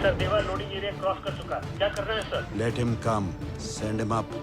Sir देवा loading area cross कर चुका। क्या कर रहे हैं sir? Let him come, send him up.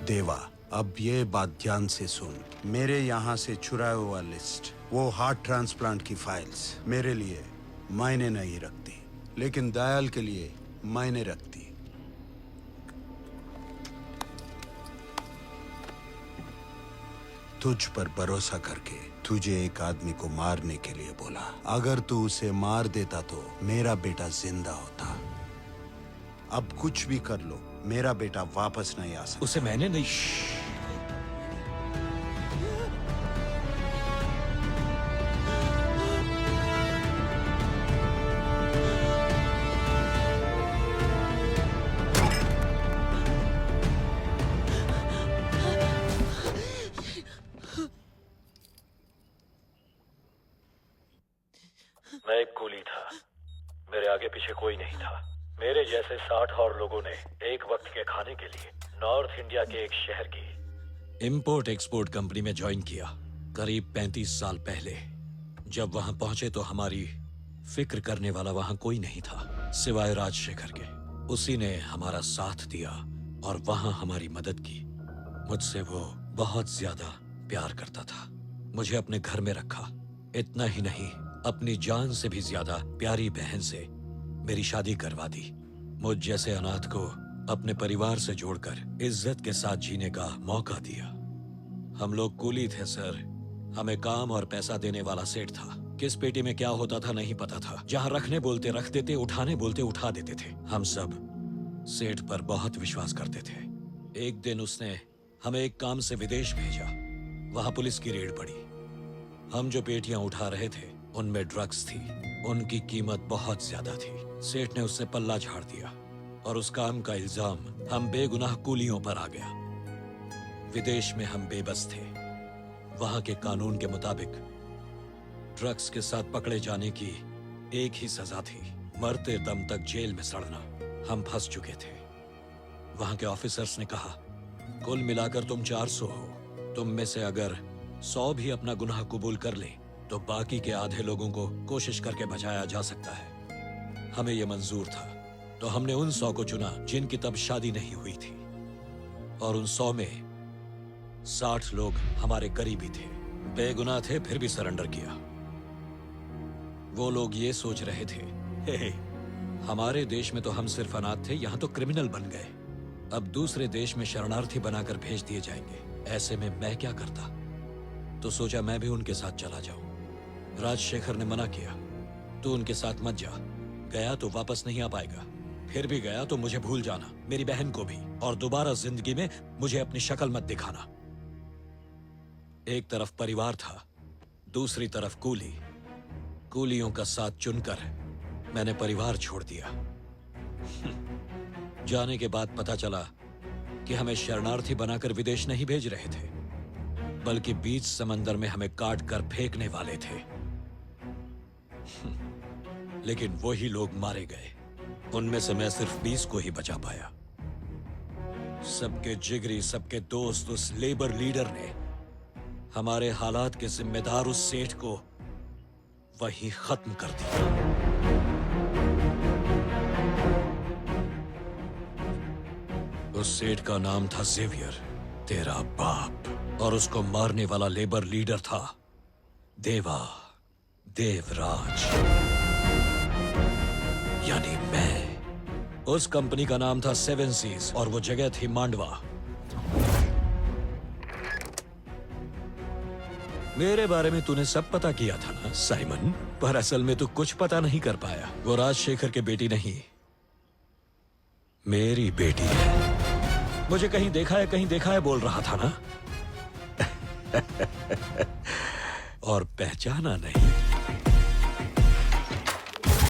देवा, अब ये बात ध्यान से सुन। मेरे यहाँ से चुराया हुआ लिस्ट, वो हार्ट ट्रांसप्लांट की फाइल्स मेरे लिए मायने नहीं रखती, लेकिन दयाल के लिए मायने रखती। तुझ पर भरोसा करके तुझे एक आदमी को मारने के लिए बोला। अगर तू उसे मार देता तो मेरा बेटा जिंदा होता। अब कुछ भी कर लो, मेरा बेटा वापस नहीं आ सकता। उसे मैंने नहीं। मैं एक कूली था, मेरे आगे पीछे कोई नहीं था। मेरे जैसे 60 और लोगों ने एक वक्त के खाने के लिए नॉर्थ इंडिया के एक शहर की इंपोर्ट एक्सपोर्ट कंपनी में ज्वाइन किया करीब 35 साल पहले। जब वहां पहुंचे तो हमारी फिक्र करने वाला वहां कोई नहीं था सिवाय राजशेखर के। उसी ने हमारा साथ दिया और वहां हमारी मदद की। मुझसे वो बहुत ज्यादा प्यार करता था, मुझे अपने घर में रखा। इतना ही नहीं, अपनी जान से भी ज्यादा प्यारी बहन से मेरी शादी करवा दी। मुझ जैसे अनाथ को अपने परिवार से जोड़कर इज्जत के साथ जीने का मौका दिया। हम लोग कूली थे सर, हमें काम और पैसा देने वाला सेठ था। किस पेटी में क्या होता था नहीं पता था। जहां रखने बोलते रख देते, उठाने बोलते उठा देते थे। हम सब सेठ पर बहुत विश्वास करते थे। एक दिन उसने हमें एक काम से विदेश भेजा। वहां पुलिस की रेड पड़ी। हम जो पेटियां उठा रहे थे उनमें ड्रग्स थी। उनकी कीमत बहुत ज्यादा थी। सेठ ने उससे पल्ला झाड़ दिया और उस काम का इल्जाम हम बेगुनाह कूलियों पर आ गया। विदेश में हम बेबस थे। वहां के कानून के मुताबिक ड्रग्स के साथ पकड़े जाने की एक ही सजा थी, मरते दम तक जेल में सड़ना। हम फंस चुके थे। वहां के ऑफिसर्स ने कहा, कुल मिलाकर तुम 400 हो। तुम में से अगर 100 भी अपना गुनाह कबूल कर ले तो बाकी के आधे लोगों को कोशिश करके बचाया जा सकता है। हमें यह मंजूर था तो हमने उन 100 को चुना जिनकी तब शादी नहीं हुई थी। और उन 100 में 60 लोग हमारे करीबी थे, बेगुनाह थे, फिर भी सरेंडर किया। वो लोग ये सोच रहे थे, हे, हमारे देश में तो हम सिर्फ अनाथ थे, यहां तो क्रिमिनल बन गए। अब दूसरे देश में शरणार्थी बनाकर भेज दिए जाएंगे। ऐसे में मैं क्या करता? तो सोचा मैं भी उनके साथ चला जाऊं। राजशेखर ने मना किया, तू उनके साथ मत जा। गया तो वापस नहीं आ पाएगा। फिर भी गया तो मुझे भूल जाना, मेरी बहन को भी, और दोबारा जिंदगी में मुझे अपनी शक्ल मत दिखाना। एक तरफ परिवार था, दूसरी तरफ कूली। कूलियों का साथ चुनकर मैंने परिवार छोड़ दिया। जाने के बाद पता चला कि हमें शरणार्थी बनाकर विदेश नहीं भेज रहे थे, बल्कि बीच समंदर में हमें काट कर फेंकने वाले थे। लेकिन वही लोग मारे गए। उनमें से मैं सिर्फ 20 को ही बचा पाया। सबके जिगरी, सबके दोस्त उस लेबर लीडर ने हमारे हालात के जिम्मेदार उस सेठ को वही खत्म कर दिया। उस सेठ का नाम था जेवियर, तेरा बाप, और उसको मारने वाला लेबर लीडर था देवराज, यानी मैं। उस कंपनी का नाम था 7 सीज और वो जगह थी मांडवा। मेरे बारे में तूने सब पता किया था ना साइमन, पर असल में तू कुछ पता नहीं कर पाया। वो राजशेखर की बेटी नहीं, मेरी बेटी है। मुझे कहीं देखा है बोल रहा था ना। और पहचाना नहीं।